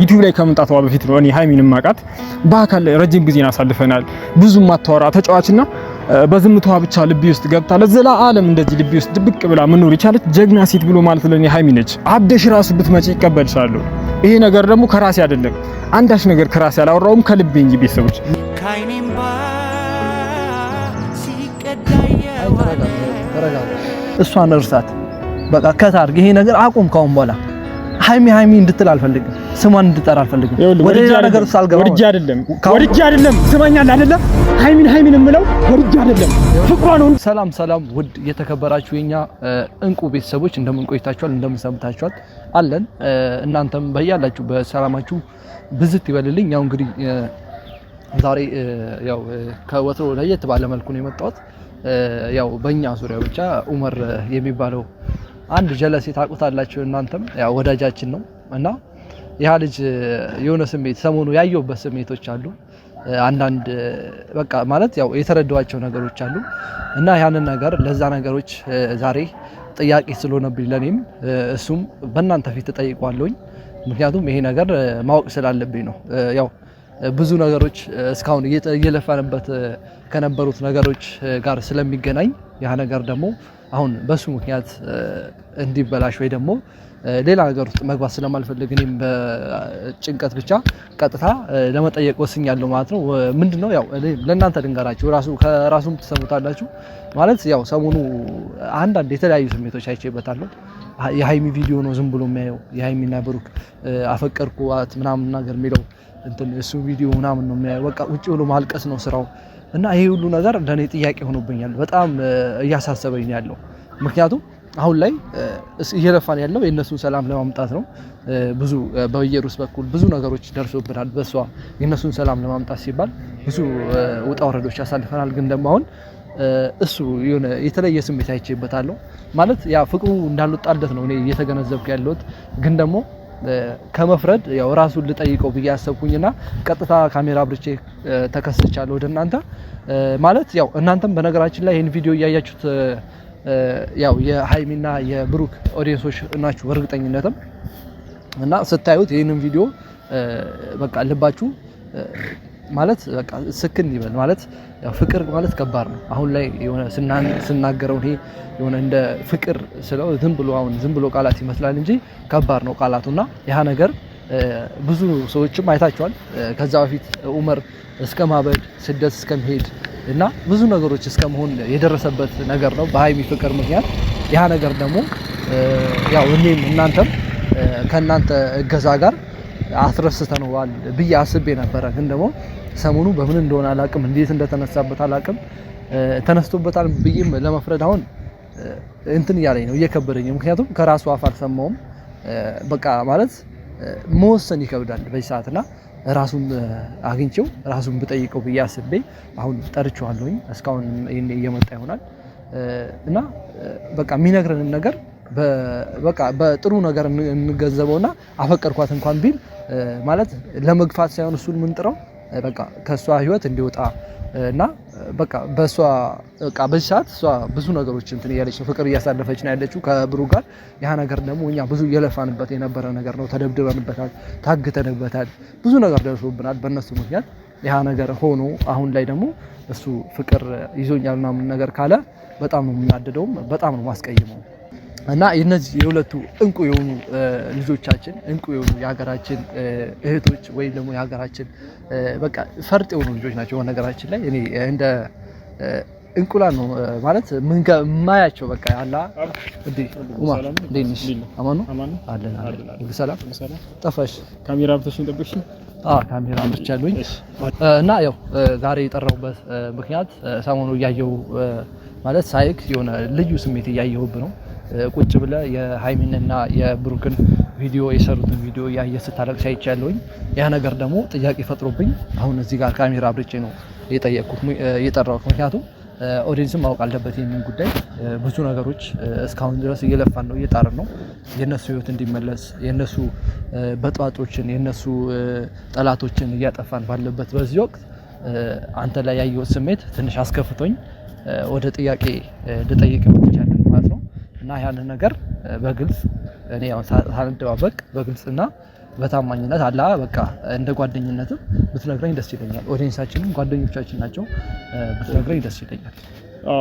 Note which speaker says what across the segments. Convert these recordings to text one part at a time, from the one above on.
Speaker 1: ዩቲዩብ ላይ ከመምጣቷ በፊት ነው እኔ ሃይሚንም ማቃት በአካል ረጅም ጊዜን አሳልፈናል። ብዙም ማታወራ ተጫዋችና በዝምታዋ ብቻ ልቤ ውስጥ ገብታ ለዘላለም እንደዚህ ልቤ ውስጥ ድብቅ ብላ መኖር የቻለች ጀግና ሴት ብሎ ማለት ለኔ ሃይሚ ነች። አብደሽ ራሱ ብትመጪ ይቀበልሻለሁ። ይሄ ነገር ደግሞ ከራሴ አይደለም፣ አንዳች ነገር ከራሴ አላወራውም ከልቤ እንጂ ቤተሰቦች
Speaker 2: እሷን እርሳት በቃ ከታርግ ይሄ ነገር አቁም። ካሁን በኋላ ሃይሚ እንድትል አልፈልግም፣ ስሟን እንድጠራ አልፈልግም። ወደ ሌላ ነገር ሳልገባ
Speaker 1: ወርጃ አይደለም ስማኛል አይደለም ሃይሚን እምለው ወርጃ አይደለም ፍቅሯ ነው።
Speaker 2: ሰላም ውድ የተከበራችሁ የኛ እንቁ ቤተሰቦች እንደምን ቆይታችኋል? እንደምን ሰምታችኋል? አለን እናንተም በያላችሁ በሰላማችሁ ብዝት ይበልልኝ። ያው እንግዲህ ዛሬ ያው ከወትሮ ለየት ባለ መልኩ ነው የመጣሁት። ያው በእኛ ዙሪያ ብቻ ኡመር የሚባለው አንድ ጀለሴ ታውቁታላችሁ እናንተም ያው ወዳጃችን ነው እና ያ ልጅ የሆነ ስሜት ሰሞኑ ያየውበት ስሜቶች አሉ። አንዳንድ በቃ ማለት ያው የተረዳዋቸው ነገሮች አሉ እና ያንን ነገር ለዛ ነገሮች ዛሬ ጥያቄ ስለሆነብኝ ለኔም እሱም በእናንተ ፊት ተጠይቋለሁኝ። ምክንያቱም ይሄ ነገር ማወቅ ስላለብኝ ነው። ያው ብዙ ነገሮች እስካሁን እየለፋንበት ከነበሩት ነገሮች ጋር ስለሚገናኝ ያ ነገር ደግሞ አሁን በሱ ምክንያት እንዲበላሽ ወይ ደግሞ ሌላ ነገር ውስጥ መግባት ስለማልፈልግ እኔም በጭንቀት ብቻ ቀጥታ ለመጠየቅ ወስኛለሁ ማለት ነው። ምንድነው ያው ለእናንተ ልንገራችሁ ከራሱም ትሰሙታላችሁ ማለት ያው ሰሞኑ አንዳንድ የተለያዩ ስሜቶች አይቼበታለሁ። የሃይሚ ቪዲዮ ነው ዝም ብሎ የሚያየው የሃይሚና ብሩክ አፈቀርኩት ምናምን ነገር የሚለው እንትን እሱ ቪዲዮ ምናምን ነው የሚያየው። በቃ ውጪ ብሎ ማልቀስ ነው ስራው እና ይሄ ሁሉ ነገር ለኔ ጥያቄ ሆኖብኛል። በጣም እያሳሰበኝ ያለው ምክንያቱም አሁን ላይ እየለፋን ያለው የነሱን ሰላም ለማምጣት ነው። ብዙ በየሩስ በኩል ብዙ ነገሮች ደርሶብናል። በሷ የነሱን ሰላም ለማምጣት ሲባል ብዙ ውጣ ወረዶች ያሳልፈናል። ግን ደግሞ አሁን እሱ የሆነ የተለየ ስሜት አይቼበታለሁ ማለት ያ ፍቅሩ እንዳልወጣለት ነው እኔ እየተገነዘብኩ ያለሁት። ግን ደግሞ ከመፍረድ ያው ራሱን ልጠይቀው ብዬ አሰብኩኝና ቀጥታ ካሜራ አብርቼ ተከስቻለሁ ወደ እናንተ ማለት ያው እናንተም በነገራችን ላይ ይሄን ቪዲዮ እያያችሁት ያው የሃይሚና የብሩክ ኦዲየንሶች ናችሁ በእርግጠኝነትም እና ስታዩት ይሄንን ቪዲዮ በቃ ልባችሁ ማለት በቃ ስክን ይበል ማለት ያው ፍቅር ማለት ከባድ ነው። አሁን ላይ የሆነ ስናገረው ይሄ የሆነ እንደ ፍቅር ስለው ዝም ብሎ ቃላት ይመስላል እንጂ ከባድ ነው ቃላቱና ያ ነገር ብዙ ሰዎችም አይታችኋል። ከዛ በፊት ኡመር እስከ ማበድ ስደት እስከመሄድ እና ብዙ ነገሮች እስከመሆን የደረሰበት ነገር ነው በሃይሚ ፍቅር ምክንያት። ያ ነገር ደግሞ ያው እኔም እናንተም ከናንተ እገዛ ጋር አስረስተነዋል ብዬ አስቤ ነበረ። ግን ደግሞ ሰሞኑ በምን እንደሆነ አላቅም፣ እንዴት እንደተነሳበት አላቅም። ተነስቶበታል ብዬም ለመፍረድ አሁን እንትን እያለኝ ነው እየከበደኝ። ምክንያቱም ከራሱ አፍ አልሰማውም። በቃ ማለት መወሰን ይከብዳል በዚህ ሰዓትና ራሱን አግኝቼው ራሱን ብጠይቀው ብዬ አስቤ አሁን ጠርቼዋለሁኝ። እስካሁን እየመጣ ይሆናል እና በቃ የሚነግረንን ነገር በቃ በጥሩ ነገር እንገንዘበውና አፈቀርኳት እንኳን ቢል ማለት ለመግፋት ሳይሆን እሱን ምንጥረው በቃ ከሷ ህይወት እንዲወጣ እና በቃ በሷ በቃ በዚህ ሰዓት እሷ ብዙ ነገሮች እንትን እያለች ነው፣ ፍቅር እያሳለፈች ነው ያለችው ከብሩክ ጋር። ያ ነገር ደግሞ እኛ ብዙ እየለፋንበት የነበረ ነገር ነው። ተደብድበንበታል፣ ታግተንበታል፣ ብዙ ነገር ደርሶብናል በእነሱ ምክንያት። ያ ነገር ሆኖ አሁን ላይ ደግሞ እሱ ፍቅር ይዞኛል ምናምን ነገር ካለ በጣም ነው የምናደደውም በጣም ነው ማስቀየመው። እና እነዚህ የሁለቱ እንቁ የሆኑ ልጆቻችን እንቁ የሆኑ የሀገራችን እህቶች ወይም ደግሞ የሀገራችን በቃ ፈርጥ የሆኑ ልጆች ናቸው። በነገራችን ላይ እኔ እንደ እንቁላል ነው ማለት ማያቸው በቃ ያላ እንዴ ኡማ እንዴንሽ አማኑ አለን ሁሉ ሰላም ጠፋሽ። ካሜራ ብትሽን ጠብቅሽ? ካሜራ ብቻለኝ እና ያው ዛሬ የጠራሁበት ምክንያት ሰሞኑ እያየሁ ማለት ሳይክ የሆነ ልዩ ስሜት እያየሁብ ነው። ቁጭ ብለ የሃይሚንና የብሩክን ቪዲዮ የሰሩትን ቪዲዮ ያየ ስታለቅስ አይቻለሁኝ። ያ ነገር ደግሞ ጥያቄ ፈጥሮብኝ አሁን እዚህ ጋር ካሜራ አብርቼ ነው የጠራሁት። ምክንያቱም ኦዲየንስም ማወቅ አለበት ይሄንን ጉዳይ። ብዙ ነገሮች እስካሁን ድረስ እየለፋን ነው፣ እየጣርን ነው የነሱ ህይወት እንዲመለስ፣ የነሱ በጥባጮችን የነሱ ጠላቶችን እያጠፋን ባለበት በዚህ ወቅት አንተ ላይ ያየሁት ስሜት ትንሽ አስከፍቶኝ ወደ ጥያቄ ልጠይቅ መጥቻለሁ ማለት ነው። እና ያን ነገር በግልጽ እኔ ያው ሳንደባበቅ በግልጽና በታማኝነት አላ በቃ እንደ ጓደኝነትም ብትነግረኝ ደስ ይለኛል። ኦዲየንሳችንም ጓደኞቻችን ናቸው፣ ብትነግረኝ ደስ ይለኛል።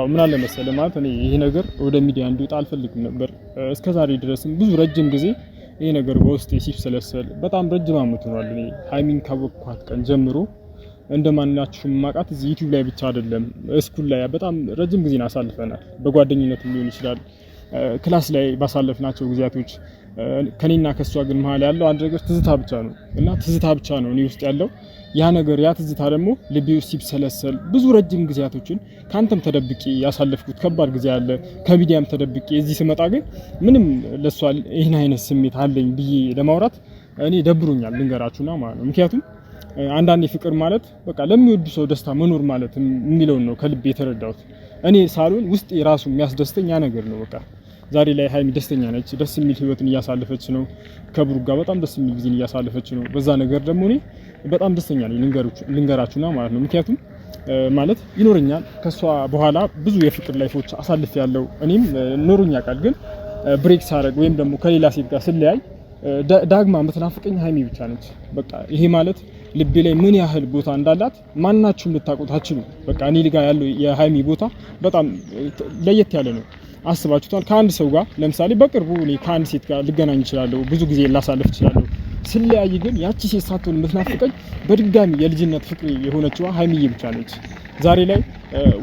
Speaker 1: ምን አለ መሰለህ ማለት እኔ ይሄ ነገር ወደ ሚዲያ እንዲወጣ አልፈልግም ነበር። እስከዛሬ ድረስም ብዙ ረጅም ጊዜ ይሄ ነገር በውስጤ ሲብሰለሰል በጣም ረጅም አመት ሆኗል። እኔ ሃይሚን ካወቅኳት ቀን ጀምሮ እንደማናችሁም ማቃት እዚህ ዩቲዩብ ላይ ብቻ አይደለም ስኩል ላይ በጣም ረጅም ጊዜን አሳልፈናል። በጓደኝነት ሊሆን ይችላል፣ ክላስ ላይ ባሳለፍናቸው ጊዜያቶች ከኔና ከሷ ግን መሀል ያለው አንድ ነገር ትዝታ ብቻ ነው እና ትዝታ ብቻ ነው እኔ ውስጥ ያለው ያ ነገር። ያ ትዝታ ደግሞ ልቤ ውስጥ ሲብሰለሰል ብዙ ረጅም ጊዜያቶችን ካንተም ተደብቄ ያሳለፍኩት ከባድ ጊዜ አለ፣ ከሚዲያም ተደብቄ እዚህ ስመጣ ግን ምንም ለሷ ይሄን አይነት ስሜት አለኝ ብዬ ለማውራት እኔ ደብሮኛል ልንገራችሁና ማለት ነው። ምክንያቱም አንዳንዴ ፍቅር ማለት በቃ ለሚወዱ ሰው ደስታ መኖር ማለት የሚለውን ነው ከልቤ የተረዳሁት። እኔ ሳልሆን ውስጥ የራሱ የሚያስደስተኝ ያ ነገር ነው። በቃ ዛሬ ላይ ሃይሚ ደስተኛ ነች፣ ደስ የሚል ህይወትን እያሳለፈች ነው። ከብሩክ ጋር በጣም ደስ የሚል ጊዜን እያሳለፈች ነው። በዛ ነገር ደግሞ እኔ በጣም ደስተኛ ነኝ ልንገራችሁና ማለት ነው። ምክንያቱም ማለት ይኖረኛል ከሷ በኋላ ብዙ የፍቅር ላይፎች አሳልፍ ያለው እኔም ኖሮኛ ቃል ግን ብሬክ ሳረግ ወይም ደግሞ ከሌላ ሴት ጋር ስለያይ ዳግማ የምትናፍቀኝ ሃይሚ ብቻ ነች። በቃ ይሄ ማለት ልቤ ላይ ምን ያህል ቦታ እንዳላት ማናችሁም ልታውቁት አትችሉ። በቃ እኔ ጋር ያለው የሃይሚ ቦታ በጣም ለየት ያለ ነው። አስባችሁታል? ከአንድ ሰው ጋር ለምሳሌ በቅርቡ እኔ ከአንድ ሴት ጋር ልገናኝ እችላለሁ፣ ብዙ ጊዜ ላሳልፍ እችላለሁ። ስለያይ ግን ያቺ ሴት ሳትሆን የምትናፍቀኝ በድጋሚ የልጅነት ፍቅሬ የሆነችዋ ሃይሚዬ ብቻ ነች። ዛሬ ላይ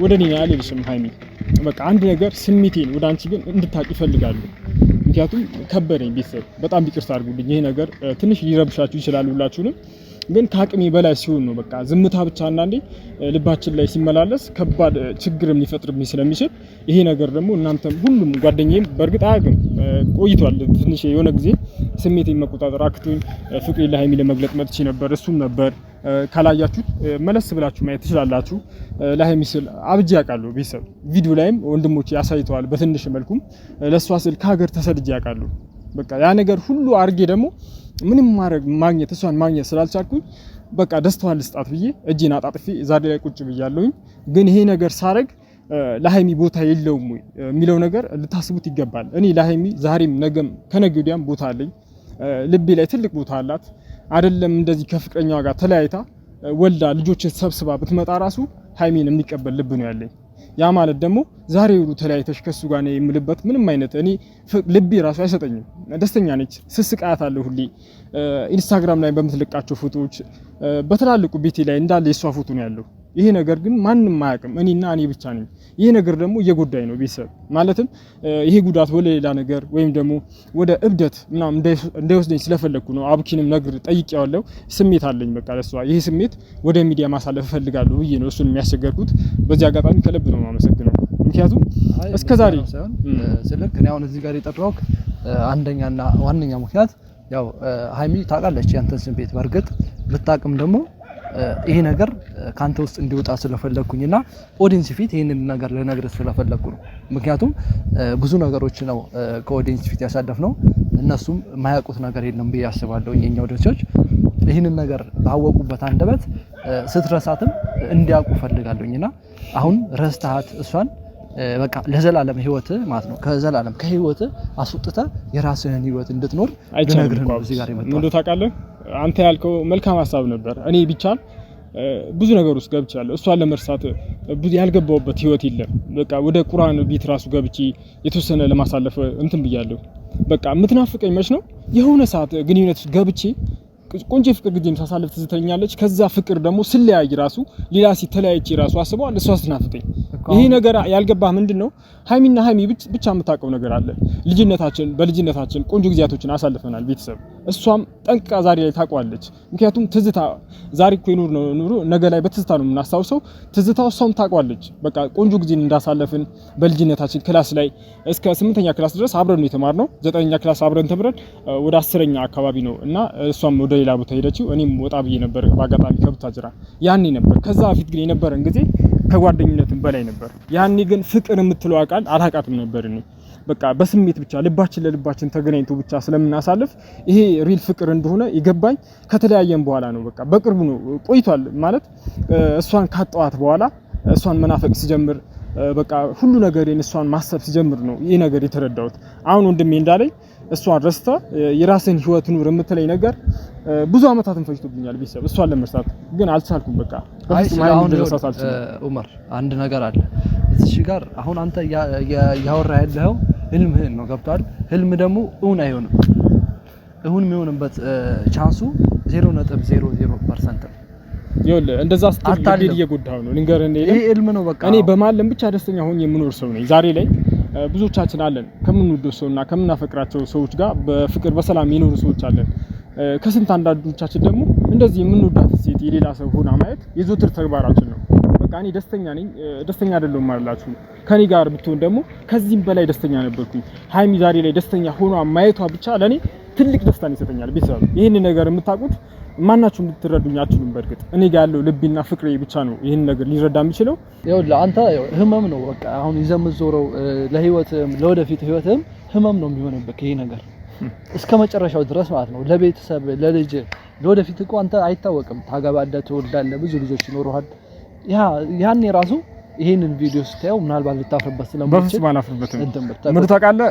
Speaker 1: ወደ እኔ ያልልሽም ሃይሚ በቃ አንድ ነገር ስሜቴን ወደ አንቺ ግን እንድታቂ ይፈልጋሉ። ምክንያቱም ከበደኝ። ቤተሰብ በጣም ይቅርታ አድርጉልኝ። ይሄ ነገር ትንሽ ሊረብሻችሁ ይችላል ሁላችሁንም፣ ግን ከአቅሜ በላይ ሲሆን ነው በቃ ዝምታ ብቻ አንዳንዴ ልባችን ላይ ሲመላለስ ከባድ ችግርም ሊፈጥርብኝ ስለሚችል ይሄ ነገር ደግሞ እናንተም ሁሉም ጓደኛዬም በእርግጥ አያውቅም ቆይቷል። ትንሽ የሆነ ጊዜ ስሜቴን መቆጣጠር አክቶኝ ፍቅሬ ለሃይሚ ለመግለጥ መጥቼ ነበር። እሱም ነበር ካላያችሁ መለስ ብላችሁ ማየት ትችላላችሁ። ለሃይሚ ስል አብጄ ያውቃለሁ። ቤተሰብ ቪዲዮ ላይም ወንድሞቼ ያሳይተዋል። በትንሽ መልኩም ለሷ ስል ከሀገር ተሰድጄ ያውቃለሁ። በቃ ያ ነገር ሁሉ አርጌ ደግሞ ምንም ማግኘት እሷን ማግኘት ስላልቻልኩኝ በቃ ደስታዋን ልስጣት ብዬ እጄን አጣጥፌ ዛሬ ላይ ቁጭ ብያለሁኝ። ግን ይሄ ነገር ሳረግ ለሃይሚ ቦታ የለውም ወይ የሚለው ነገር ልታስቡት ይገባል። እኔ ለሃይሚ ዛሬም ነገም ከነገ ወዲያም ቦታ አለኝ። ልቤ ላይ ትልቅ ቦታ አላት። አይደለም እንደዚህ ከፍቅረኛዋ ጋር ተለያይታ ወልዳ ልጆችን ሰብስባ ብትመጣ ራሱ ሃይሚን የሚቀበል ልብ ነው ያለኝ። ያ ማለት ደግሞ ዛሬ ሁሉ ተለያይተሽ ከሱ ጋር ነው የምልበት ምንም አይነት እኔ ልቤ ራሱ አይሰጠኝም። ደስተኛ ነች፣ ስስቃያታለሁ ሁሌ ኢንስታግራም ላይ በምትለቃቸው ፎቶዎች በተላልቁ ቤቴ ላይ እንዳለ የሷ ፎቶ ነው ያለው። ይሄ ነገር ግን ማንንም አያውቅም፣ እኔና እኔ ብቻ ነኝ። ይሄ ነገር ደግሞ እየጎዳኝ ነው ቤተሰብ። ማለትም ይሄ ጉዳት ወደ ሌላ ነገር ወይም ደግሞ ወደ እብደት ምናምን እንዳይወስደኝ ስለፈለኩ ነው። አብኪንም ነገር ጠይቄዋለሁ። ስሜት አለኝ በቃ ለሷ። ይሄ ስሜት ወደ ሚዲያ ማሳለፍ እፈልጋለሁ ብዬ ነው እሱን የሚያስቸገርኩት። በዚህ አጋጣሚ ከልብ ነው የማመሰግነው። ምክንያቱም እስከዛሬ
Speaker 2: ስለክ እኔ አሁን እዚህ ጋር የጠራሁት አንደኛና ዋነኛ ምክንያት ያው ሃይሚ ታውቃለች ያንተን ስሜት። በርግጥ ብታቅም ደግሞ ይሄ ነገር ካንተ ውስጥ እንዲወጣ ስለፈለኩኝና ኦዲየንስ ፊት ይሄንን ነገር ለነግርህ ስለፈለኩ ነው። ምክንያቱም ብዙ ነገሮች ነው ከኦዲየንስ ፊት ያሳለፍነው፣ እነሱም ማያውቁት ነገር የለም ብዬ አስባለሁ። የኛ ኦዲየንሶች ይሄንን ነገር ባወቁበት አንደበት ስትረሳትም እንዲያውቁ ፈልጋለሁኝና አሁን ረስተሃት እሷን በቃ ለዘላለም ህይወት ማለት ነው ከዘላለም ከህይወት አስወጥተ የራስህን ህይወት እንድትኖር ልነግርህ ነው እዚህ ጋር የመጣሁት።
Speaker 1: ምን ታውቃለህ፣ አንተ ያልከው መልካም ሀሳብ ነበር። እኔ ቢቻል ብዙ ነገር ውስጥ ገብቻለሁ። እሷን ለመርሳት ያልገባውበት ህይወት የለም። በቃ ወደ ቁርአን ቤት ራሱ ገብቼ የተወሰነ ለማሳለፍ እንትን ብያለሁ። በቃ የምትናፍቀኝ መች ነው የሆነ ሰዓት ግንኙነት ገብቼ ቆንጆ ፍቅር ጊዜም ሳሳልፍ ትዝተኛለች። ከዛ ፍቅር ደግሞ ስለያይ ራሱ ሌላ ሴት ተለያይቼ ራሱ አስበዋል እሷ ስትናፍቀኝ። ይሄ ነገር ያልገባህ ምንድነው? ሃይሚና ሃይሚ ብቻ የምታውቀው ነገር አለ። በልጅነታችን ቆንጆ ጊዜያቶችን አሳልፈናል ቤተሰብ። እሷም ጠንቅቃ ዛሬ ላይ ታውቀዋለች። ምክንያቱም ትዝታ ዛሬ እኮ ይኖር ነው ኑሮ ነገ ላይ በትዝታ ነው የምናስታውሰው። ትዝታው እሷም ታውቀዋለች። በቃ ቆንጆ ጊዜን እንዳሳለፍን በልጅነታችን ክላስ ላይ እስከ 8ኛ ክላስ ድረስ አብረን ነው የተማርነው። 9ኛ ክላስ አብረን ተምረን ወደ 10ኛ አካባቢ ነው እና እሷም ወደ ሌላ ቦታ ሄደችው። እኔም ወጣ ብዬ ነበር በአጋጣሚ ከቡታጅራ ያኔ ነበር። ከዛ በፊት ግን የነበረን ጊዜ ከጓደኝነትም በላይ ነበር። ያኔ ግን ፍቅር የምትለው ቃል አላቃትም ነበር። እኔ በቃ በስሜት ብቻ ልባችን ለልባችን ተገናኝቶ ብቻ ስለምናሳልፍ ይሄ ሪል ፍቅር እንደሆነ ይገባኝ ከተለያየን በኋላ ነው። በቃ በቅርቡ ነው ቆይቷል ማለት እሷን ካጣዋት በኋላ እሷን መናፈቅ ሲጀምር በቃ ሁሉ ነገሬን እሷን ማሰብ ሲጀምር ነው ይሄ ነገር የተረዳሁት። አሁን ወንድሜ እንዳለኝ እሷን ረስተ የራስን ህይወት ኑር የምትለኝ ነገር ብዙ አመታትን ፈጅቶብኛል ቤተሰብ እሷን ለመርሳት ግን አልቻልኩም። በቃ
Speaker 2: አሁን ኡመር አንድ ነገር አለ እዚህ ጋር አሁን አንተ ያወራ ያለው ህልምህን ነው ገብቷል። ህልም ደግሞ እውን አይሆንም። እውን የሚሆንበት ቻንሱ 0.00% ነው።
Speaker 1: ይኸውልህ እንደዛ ስትል እየጎዳኸው ነው። ልንገርህ ይሄ ህልም ነው በቃ። እኔ በማለም ብቻ ደስተኛ ሆኜ የምኖር ሰው ነኝ። ዛሬ ላይ ብዙዎቻችን አለን ከምንወደው ሰውና ከምናፈቅራቸው ሰዎች ጋር በፍቅር በሰላም የኖሩ ሰዎች አለን። ከስንት አንዳንዶቻችን ደግሞ እንደዚህ የምንወዳት ሴት የሌላ ሰው ሆና ማየት የዘወትር ተግባራችን ነው። በቃ እኔ ደስተኛ ነኝ፣ ደስተኛ አይደለሁም ማለላችሁ ከኔ ጋር ብትሆን ደግሞ ከዚህም በላይ ደስተኛ ነበርኩኝ። ሃይሚ ዛሬ ላይ ደስተኛ ሆኗ ማየቷ ብቻ ለኔ ትልቅ ደስታን ይሰጠኛል። ቤተሰብ ይሄን ነገር የምታውቁት ማናችሁ እንድትረዱኝ አትችሉም። በርግጥ እኔ ጋር ያለው ልብና ፍቅሬ ብቻ ነው ይሄን ነገር ሊረዳ የሚችለው።
Speaker 2: ይኸውልህ አንተ ህመም ነው በቃ አሁን ይዘምዞረው ለህይወትም ለወደፊት ህይወትም ህመም ነው የሚሆንብህ ይሄ ነገር እስከ መጨረሻው ድረስ ማለት ነው። ለቤተሰብ ለልጅ ለወደፊት እኮ አንተ አይታወቅም ታገባለህ፣ ትወልዳለህ፣ ብዙ ልጆች ይኖሩሃል። ያኔ ራሱ ይሄንን ቪዲዮ ስታየው ምናልባት ልታፍርበት ስለምትችል
Speaker 1: በፍጹም አላፍርበትም። ምን ታውቃለህ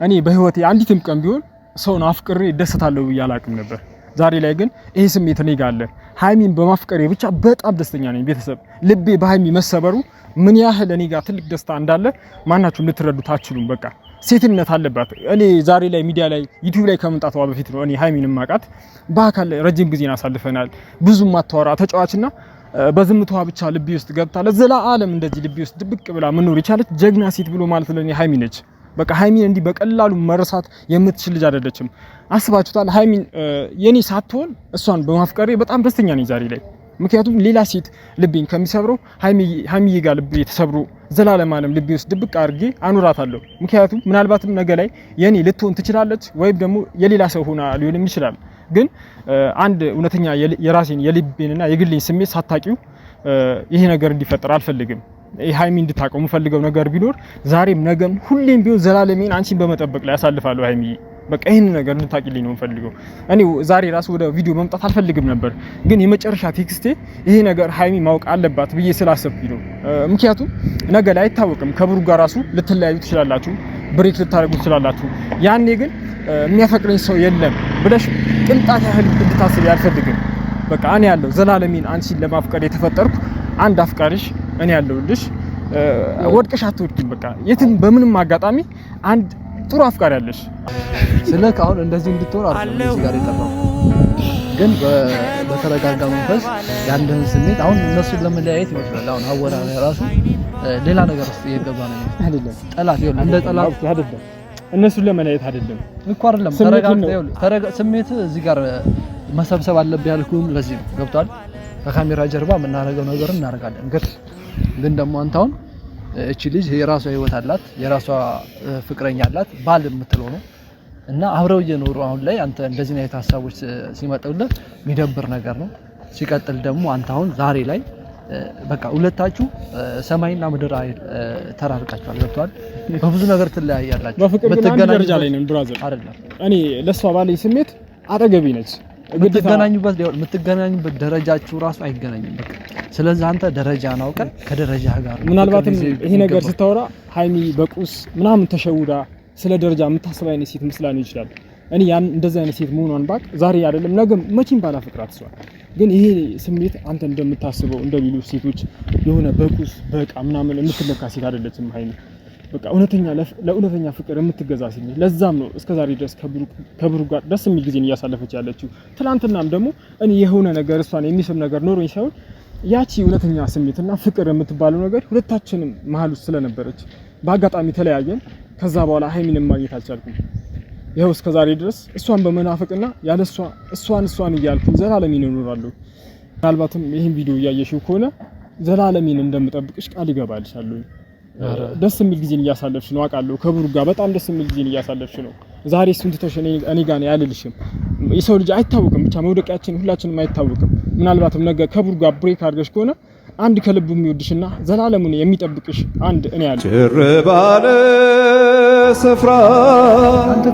Speaker 1: እኔ በህይወቴ አንዲትም ቀን ቢሆን ሰውን አፍቅሬ ደስታለሁ ብዬ አላውቅም ነበር። ዛሬ ላይ ግን ይሄ ስሜት እኔ ጋር አለ። ሃይሚን በማፍቀሬ ብቻ በጣም ደስተኛ ነኝ። ቤተሰብ ልቤ በሃይሚ መሰበሩ ምን ያህል እኔ ጋር ትልቅ ደስታ እንዳለ ማናችሁም ልትረዱት አትችሉም። በቃ ሴትነት አለባት። እኔ ዛሬ ላይ ሚዲያ ላይ ዩቲዩብ ላይ ከመምጣቷ በፊት ነው እኔ ሃይሚን ማቃት። በአካል ረጅም ጊዜን አሳልፈናል። ብዙም ማታወራ ተጫዋችና በዝምቷ ብቻ ልቤ ውስጥ ገብታ ለዘላለም እንደዚህ ልቤ ውስጥ ድብቅ ብላ መኖር የቻለች ጀግና ሴት ብሎ ማለት ለኔ ሃይሚ ነች። በቃ ሃይሚን እንዲህ በቀላሉ መርሳት የምትችል ልጅ አይደለችም። አስባችሁታል? ሃይሚን የኔ ሳትሆን እሷን በማፍቀሬ በጣም ደስተኛ ነኝ ዛሬ ላይ። ምክንያቱም ሌላ ሴት ልቤን ከሚሰብረው ሃይሚዬ ጋር ልቤ ተሰብሮ ዘላለም ዓለም ልቤ ውስጥ ድብቅ አድርጌ አኑራታለሁ። ምክንያቱም ምናልባትም ነገ ላይ የኔ ልትሆን ትችላለች ወይም ደግሞ የሌላ ሰው ሆና ሊሆንም ይችላል። ግን አንድ እውነተኛ የራሴን የልቤንና የግሌን ስሜት ሳታቂው ይሄ ነገር እንዲፈጠር አልፈልግም። ሃይሚ እንድታቀሙ ፈልገው ነገር ቢኖር ዛሬም ነገም ሁሌም ቢሆን ዘላለሜን አንቺን በመጠበቅ ላይ ያሳልፋለሁ። ሃይሚ በቃ ይሄን ነገር እንድታቂልኝ ነው ፈልገው። እኔ ዛሬ ራሱ ወደ ቪዲዮ መምጣት አልፈልግም ነበር፣ ግን የመጨረሻ ቴክስቴ ይሄ ነገር ሃይሚ ማወቅ አለባት ብዬ ስላሰብኩኝ ነው። ምክንያቱም ነገ ላይ አይታወቅም፣ ከብሩ ጋር ራሱ ልትለያዩ ትችላላችሁ፣ ብሬክ ልታደርጉ ትችላላችሁ። ያኔ ግን የሚያፈቅረኝ ሰው የለም ብለሽ ቅንጣት ያህል እንድታስብ አልፈልግም። በቃ እኔ ያለው ዘላለሜን አንቺን ለማፍቀር የተፈጠርኩ አንድ አፍቃሪሽ እኔ ያለሁልሽ። ወድቀሽ አትወድቂም። በቃ የትም በምንም አጋጣሚ አንድ ጥሩ አፍቃሪ ያለሽ።
Speaker 2: ስለዚህ አሁን እንደዚህ እንድትሆን አይደለም እዚህ ጋር የጠራው፣ ግን በተረጋጋ መንፈስ ያንተን ስሜት አሁን እነሱን ለመለያየት ይመስላል። አሁን አወራን ራሱ ሌላ ነገር ውስጥ እየገባ ነው አይደለም? ጠላት ይሁን እንደ ጠላት
Speaker 1: አይደለም፣ እነሱን ለመለያየት አይደለም
Speaker 2: እኮ አይደለም። ተረጋጋ ስሜት እዚህ ጋር መሰብሰብ አለብህ ያልኩህም ለዚህ ነው። ገብቷል? ከካሜራ ጀርባ የምናደርገው ነገር እናደርጋለን። ግን ደግሞ አንተ አሁን እቺ ልጅ የራሷ ህይወት አላት፣ የራሷ ፍቅረኛ አላት፣ ባል የምትለው ነው እና አብረው እየኖሩ አሁን ላይ አንተ እንደዚህ አይነት ሀሳቦች ሲመጣውልህ የሚደብር ነገር ነው። ሲቀጥል ደግሞ አንተ አሁን ዛሬ ላይ በቃ ሁለታችሁ ሰማይና ምድር ተራርቃችኋል። ገብቷል? በብዙ ነገር ትለያያላችሁ።
Speaker 1: በፍቅር ደረጃ ላይ ነን ብራዘር አይደለም። እኔ ለሷ ባለኝ ስሜት አጠገቤ ነች። የምትገናኙበት ደረጃችሁ ራሱ አይገናኝም። በቃ ስለዚህ አንተ ደረጃን አውቀህ ከደረጃ ጋር ምናልባትም ይሄ ነገር ስታወራ ሃይሚ በቁስ ምናምን ተሸውዳ ስለ ደረጃ የምታስብ አይነት ሴት መስላ ነው ይችላል። እኔ ያን እንደዚህ አይነት ሴት መሆኗን ባቅ ዛሬ አይደለም ነገ መቼም ባላፈቅራት እሷ ግን ይሄ ስሜት አንተ እንደምታስበው እንደሌሎች ሴቶች የሆነ በቁስ በቃ ምናምን የምትለካ ሴት አይደለችም ሃይሚ። በቃ ለእውነተኛ ፍቅር የምትገዛ ሴት ነች። ለዛም ነው እስከዛሬ ድረስ ከብሩ ጋር ደስ የሚል ጊዜን እያሳለፈች ያለችው። ትናንትናም ደግሞ እኔ የሆነ ነገር እሷን የሚስብ ነገር ኖሮኝ ሳይሆን ያቺ እውነተኛ ስሜትና ፍቅር የምትባለው ነገር ሁለታችንም መሀል ውስጥ ስለነበረች በአጋጣሚ ተለያየን። ከዛ በኋላ ሃይሚንም ማግኘት አልቻልኩም። ይኸው እስከዛሬ ድረስ እሷን በመናፈቅና ያለሷ እሷን እያልኩ ዘላለሜን እኖራለሁ። ምናልባትም ይሄን ቪዲዮ እያየሽው ከሆነ ዘላለሜን እንደምጠብቅሽ ቃል ይገባልሻለሁ። ደስ የሚል ጊዜን እያሳለፍሽ ነው አውቃለሁ። ከብሩ ጋር በጣም ደስ የሚል ጊዜን እያሳለፍሽ ነው። ዛሬ እሱን ትተሽ እኔ ጋር ነው ያልልሽም። የሰው ልጅ አይታወቅም፣ ብቻ መውደቂያችን ሁላችንም አይታወቅም። ምናልባትም ነገ ከብሩ ጋር ብሬክ አድርገሽ ከሆነ አንድ ከልቡ የሚወድሽና ዘላለሙን የሚጠብቅሽ አንድ እኔ ያለ
Speaker 3: ጭር ባለ ስፍራ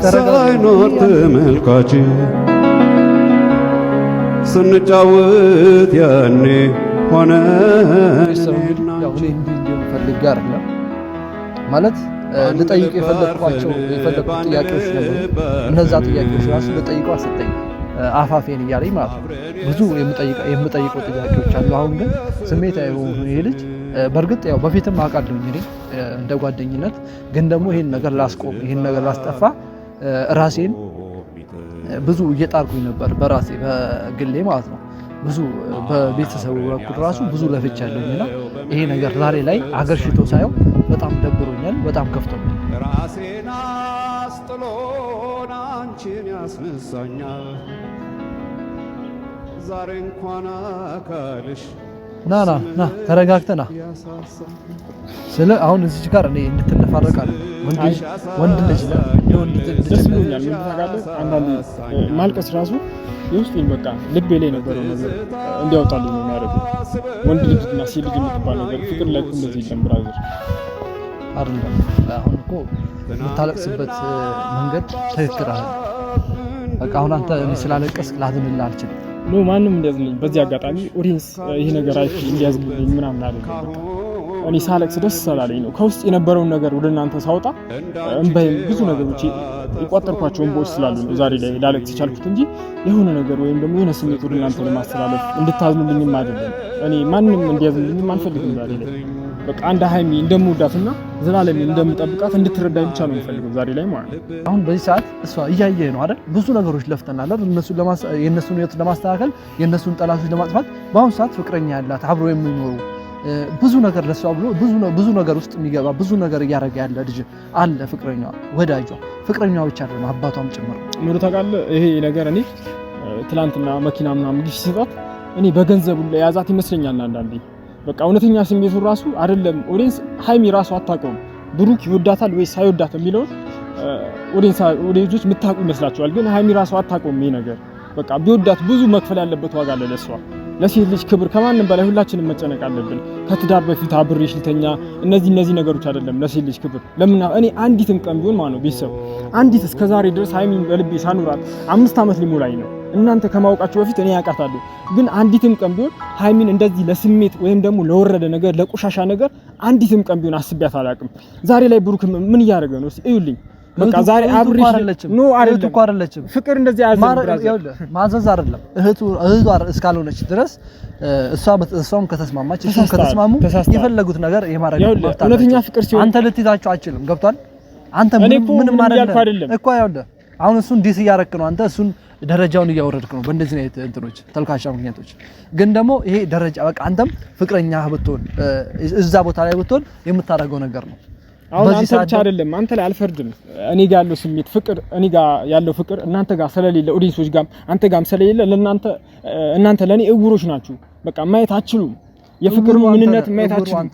Speaker 3: ሳይኖር ተመልካች ስንጫወት ያኔ ሆነ
Speaker 2: ማለት ልጠይቅ የፈለኩት ጥያቄዎች ነበሩ። እነዛ ጥያቄዎች ራሱ ልጠይቀው አልሰጠኝ አፋፌን እያለኝ ማለት ነው። ብዙ የምጠይቀው ጥያቄዎች አሉ። አሁን ግን ስሜታዊ የሆኑ ይሄ ልጅ በእርግጥ ያው በፊትም አውቃለሁ እኔ እንደ ጓደኝነት፣ ግን ደግሞ ይሄን ነገር ላስቆም ይሄን ነገር ላስጠፋ ራሴን ብዙ እየጣርኩኝ ነበር፣ በራሴ በግሌ ማለት ነው። ብዙ በቤተሰቡ በኩል ራሱ ብዙ ለፍቻለሁና ይሄ ነገር ዛሬ ላይ አገርሽቶ ሳየው በጣም ደብሮኛል፣ በጣም ከፍቶኛል።
Speaker 3: ራሴን አስጥሎን አንቺን ያስነሳኛል ዛሬ እንኳን አካልሽ
Speaker 2: ና ተረጋግተና ስለ አሁን እዚህ ጋር እኔ እንድትነፋረቅ አለ ወንድ ልጅ
Speaker 1: ደስ ብሎኛል። ምን ታውቃለህ፣ አንዳንዴ ማልቀስ ራሱ የውስጤን በቃ ልቤ ላይ የነበረው ነገር እንዲያወጣልኝ ነው የሚያደርገው። ወንድ ልጅና ሴት ልጅ የምትባል ነገር ፍቅር ላይ እንደዚህ የለም ብራዘር
Speaker 2: አይደለም። አሁን እኮ የምታለቅስበት መንገድ ትክክል አይደለም። በቃ አሁን አንተ እኔ ስላለቀስክ ላዝንልህ አልችልም።
Speaker 1: ኖ ማንም እንዲያዝልኝ በዚህ አጋጣሚ ኦዲየንስ ይሄ ነገር አይቼ እንዲያዝልኝ ምናምን አይደለም። እኔ ሳለቅስ ደስ ስላለኝ ነው። ከውስጥ የነበረውን ነገር ወደ እናንተ ሳወጣ እንባይም ብዙ ነገሮች የቋጠርኳቸው እንባዎች ስላሉ ነው ዛሬ ላይ ላለቅስ የቻልኩት እንጂ የሆነ ነገር ወይም ደግሞ የሆነ ስሜት ወደ እናንተ ለማስተላለፍ እንድታዝኑልኝም አይደለም። እኔ ማንም እንዲያዝልኝም አልፈልግም። ዛሬ ላይ በቃ አንድ ሀይሚ እንደምወዳትና ዘላለም እንደምጠብቃት እንድትረዳኝ ብቻ ነው የምፈልገው ዛሬ ላይ ማለት ነው።
Speaker 2: አሁን በዚህ ሰዓት እሷ እያየህ ነው አይደል? ብዙ ነገሮች ለፍተናል አይደል? የነሱን ህይወት ለማስተካከል የነሱን ጠላቶች ለማጥፋት በአሁኑ ሰዓት ፍቅረኛ ያላት አብሮ የሚኖሩ ብዙ ነገር ለሷ ብሎ ብዙ ነገር ውስጥ የሚገባ ብዙ ነገር እያደረገ ያለ ልጅ አለ። ፍቅረኛዋ ወዳጇ ፍቅረኛዋ ብቻ አይደለም አባቷም ጭምር
Speaker 1: ምን ታውቃለህ? ይሄ ነገር እኔ ትላንትና መኪና ምናምን ልጅ ሲሰጣት እኔ በገንዘቡ ላይ ያዛት ይመስለኛል አንዳንዴ። በቃ እውነተኛ ስሜቱ ራሱ አይደለም። ኦዲየንስ ሀይሚ ራሱ አታውቀውም ብሩክ ይወዳታል ወይስ አይወዳትም የሚለውን ኦዲየንሶች የምታውቁ ይመስላችኋል፣ ግን ሀይሚ ራሱ አታውቀውም። ይሄ ነገር በቃ ቢወዳት ብዙ መክፈል ያለበት ዋጋ አለ ለሷ። ለሴት ልጅ ክብር ከማንም በላይ ሁላችንም መጨነቅ አለብን። ከትዳር በፊት አብሬሽ ልተኛ እነዚህ ነገሮች አይደለም ለሴት ልጅ ክብር። ለምን እኔ አንዲትም ቀን ቢሆን ማለት ነው ቤተሰብ አንዲት እስከዛሬ ድረስ ሀይሚን በልቤ ሳኑራት 5 ዓመት ሊሞላኝ ነው። እናንተ ከማውቃችሁ በፊት እኔ ያውቃታለሁ፣ ግን አንዲትም ቀን ቢሆን ሀይሚን እንደዚህ ለስሜት ወይም ደግሞ ለወረደ ነገር ለቆሻሻ ነገር አንዲትም ቀን ቢሆን አስቤያት አላውቅም። ዛሬ ላይ ብሩክ ምን እያደረገ ነው? እዩልኝ። በቃ ዛሬ አብሬሽ ነው አይደለም። ፍቅር እንደዚህ
Speaker 2: ማዘዝ አይደለም። እህቱ እስካልሆነች ድረስ እሷም ከተስማማች እሱም ከተስማሙ የፈለጉት ነገር የማድረግ መብት አለ።
Speaker 1: እውነተኛ ፍቅር ሲሆን
Speaker 2: አንተ ልትይዛቸው አችልም። ገብቷል? አንተ ምንም አይደለም እኮ ያውልህ። አሁን እሱን ዲስ እያረክ ነው አንተ፣ እሱን ደረጃውን እያወረድክ ነው በእንደዚህ አይነት እንትኖች ተልካሻ ምክንያቶች። ግን ደግሞ ይሄ ደረጃ በቃ አንተም ፍቅረኛ ብትሆን እዛ ቦታ ላይ ብትሆን የምታደርገው ነገር ነው።
Speaker 1: አሁን አንተ ብቻ አይደለም፣ አንተ ላይ አልፈርድም። እኔ ጋር ያለው ስሜት ፍቅር እኔ ጋር ያለው ፍቅር እናንተ ጋር ስለሌለ ኦዲየንሶች ጋር አንተ ጋርም ስለሌለ እናንተ ለኔ እውሮች ናችሁ። በቃ ማየት አትችሉም። የፍቅሩ ምንነት ማየት አትችሉም።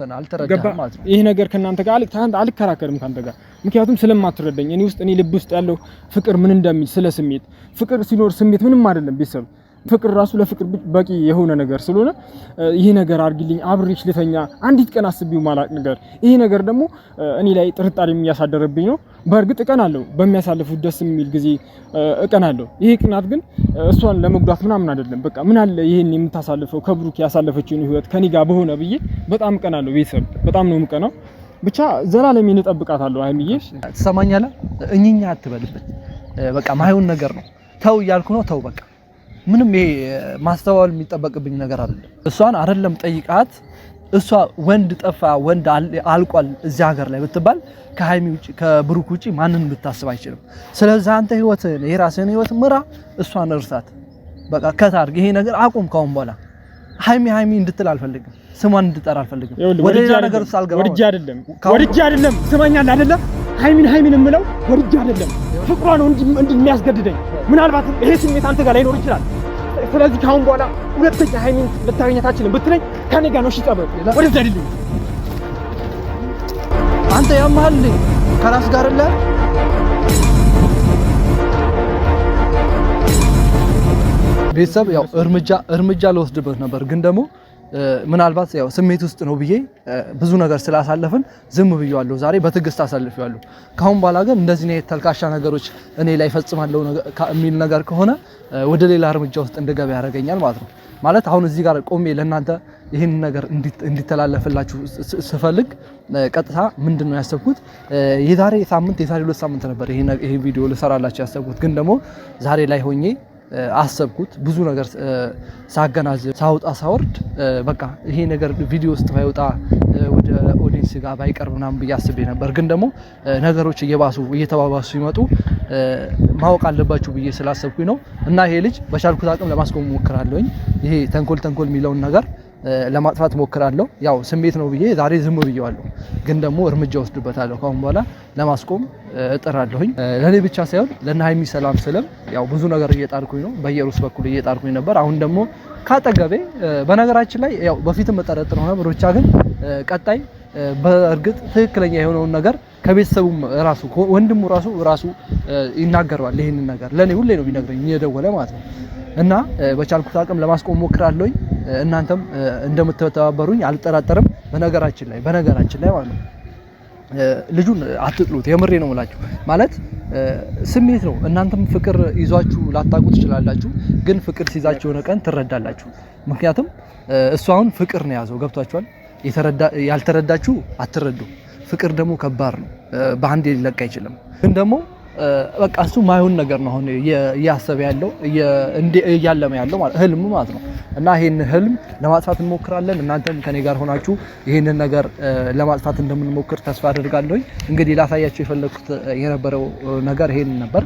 Speaker 1: ይሄ ነገር ከናንተ ጋር አልከራከርም ካንተ ጋር፣ ምክንያቱም ስለማትረዳኝ እኔ ውስጥ እኔ ልብ ውስጥ ያለው ፍቅር ምን እንደሚል ስለ ስሜት ፍቅር ሲኖር ስሜት ምንም አይደለም ቤተሰብ ፍቅር ራሱ ለፍቅር በቂ የሆነ ነገር ስለሆነ ይሄ ነገር አርግልኝ አብሬሽ ልተኛ አንዲት ቀን አስቢው ማላቅ ነገር ይሄ ነገር ደግሞ እኔ ላይ ጥርጣሬ የሚያሳደረብኝ ነው። በእርግጥ እቀናለሁ በሚያሳልፉት ደስ የሚል ጊዜ እቀናለሁ። ይሄ ቅናት ግን እሷን ለመጉዳት ምናምን አይደለም። በቃ ምን አለ ይሄን የምታሳልፈው ከብሩክ ያሳለፈችውን ህይወት ከኔ ጋር በሆነ ብዬ በጣም እቀናለሁ። ቤተሰብ በጣም ነው የምቀናው። ብቻ ዘላለም እንጠብቃታለሁ። አይምዬ
Speaker 2: ትሰማኛለህ? እኝኛ አትበልበት። በቃ ማይሆን ነገር ነው። ተው እያልኩ ነው። ተው በቃ ምንም ይሄ ማስተዋል የሚጠበቅብኝ ነገር አይደለም። እሷን አይደለም ጠይቃት። እሷ ወንድ ጠፋ ወንድ አልቋል እዚህ ሀገር ላይ ብትባል ከሀይሚ ውጪ ከብሩክ ውጪ ማንንም ልታስብ አይችልም። ስለዚህ አንተ ህይወትን የራስህን ህይወት ምራ፣ እሷን እርሳት። በቃ ከታርግ ይሄ ነገር አቁም። ካሁን በኋላ ሀይሚ እንድትል አልፈልግም። ስሟን እንድጠራ አልፈልግም። ወደ ሌላ ነገር ውስጥ አልገባም።
Speaker 1: ወድጄ አይደለም ስማኛለህ አይደለም ሀይሚን የምለው ወድጄ አይደለም። ፍቅሯ ነው እንደሚያስገድደኝ። ምናልባት ይሄ ስሜት አንተ ጋር ላይኖር ይችላል። ስለዚህ ካሁን በኋላ ሁለተኛ ሀይሚን ልታገኛታችንን ብትለኝ ከኔ ጋር ነው። እሺ ጠበቅ ወደዛ አይደለም
Speaker 2: አንተ ያማል ከራስ ጋር አለ። ቤተሰብ ያው እርምጃ ለወስድበት ነበር፣ ግን ደግሞ ምናልባት ያው ስሜት ውስጥ ነው ብዬ ብዙ ነገር ስላሳለፍን ዝም ብዬዋለሁ። ዛሬ በትዕግስት አሳልፌዋለሁ። ካሁን በኋላ ግን እንደዚህ ነው ተልካሻ ነገሮች እኔ ላይ ፈጽማለሁ የሚል ነገር ከሆነ ወደ ሌላ እርምጃ ውስጥ እንድገባ ያደርገኛል ማለት ነው። ማለት አሁን እዚህ ጋር ቆሜ ለእናንተ ይህን ነገር እንዲተላለፍላችሁ ስፈልግ ቀጥታ ምንድነው ያሰብኩት የዛሬ 2 ሳምንት ነበር ይሄ ቪዲዮ ልሰራላችሁ ያሰብኩት። ግን ደግሞ ዛሬ ላይ ሆኜ አሰብኩት ብዙ ነገር ሳገናዝብ ሳውጣ ሳወርድ በቃ ይሄ ነገር ቪዲዮ ውስጥ ባይወጣ ወደ ኦዲየንስ ጋር ባይቀርብ ምናምን ብዬ አስቤ ነበር። ግን ደግሞ ነገሮች እየተባባሱ ሲመጡ ማወቅ አለባችሁ ብዬ ስላሰብኩኝ ነው። እና ይሄ ልጅ በቻልኩት አቅም ለማስቆም ሞክራለሁኝ። ይሄ ተንኮል የሚለውን ነገር ለማጥፋት ሞክራለሁ። ያው ስሜት ነው ብዬ ዛሬ ዝም ብዬዋለሁ። ግን ደግሞ እርምጃ ወስድበታለሁ። ካሁን በኋላ ለማስቆም እጥራለሁኝ። ለኔ ብቻ ሳይሆን ለነ ሀይሚ ሰላም ስለም ያው ብዙ ነገር እየጣርኩኝ ነው። በየሩስ በኩል እየጣርኩኝ ነበር። አሁን ደግሞ ካጠገቤ በነገራችን ላይ ያው በፊትም መጠረጥረው ነበር። ብቻ ግን ቀጣይ በእርግጥ ትክክለኛ የሆነውን ነገር ከቤተሰቡም ራሱ ወንድሙ ራሱ ይናገራል። ይሄንን ነገር ለኔ ሁሌ ነው ቢነግረኝ እየደወለ ማለት ነው። እና በቻልኩት አቅም ለማስቆም ሞክራለሁኝ። እናንተም እንደምትተባበሩኝ አልጠራጠርም። በነገራችን ላይ ማለት ነው ልጁን አትጥሉት። የምሬ ነው የምላችሁ። ማለት ስሜት ነው። እናንተም ፍቅር ይዟችሁ ላታውቁ ትችላላችሁ። ግን ፍቅር ሲይዛችሁ የሆነ ቀን ትረዳላችሁ። ምክንያቱም እሱ አሁን ፍቅር ነው ያዘው። ገብቷችኋል? ያልተረዳችሁ አትረዱ። ፍቅር ደግሞ ከባድ ነው። በአንዴ ሊለቅ አይችልም። ግን ደግሞ በቃ እሱ ማይሆን ነገር ነው አሁን እያሰበ ያለው እያለመ ያለው ማለት ህልም ማለት ነው። እና ይሄን ህልም ለማጥፋት እንሞክራለን። እናንተም ከኔ ጋር ሆናችሁ ይሄንን ነገር ለማጥፋት እንደምንሞክር ተስፋ አደርጋለሁ። እንግዲህ ላሳያችሁ የፈለኩት የነበረው ነገር ይሄን ነበር።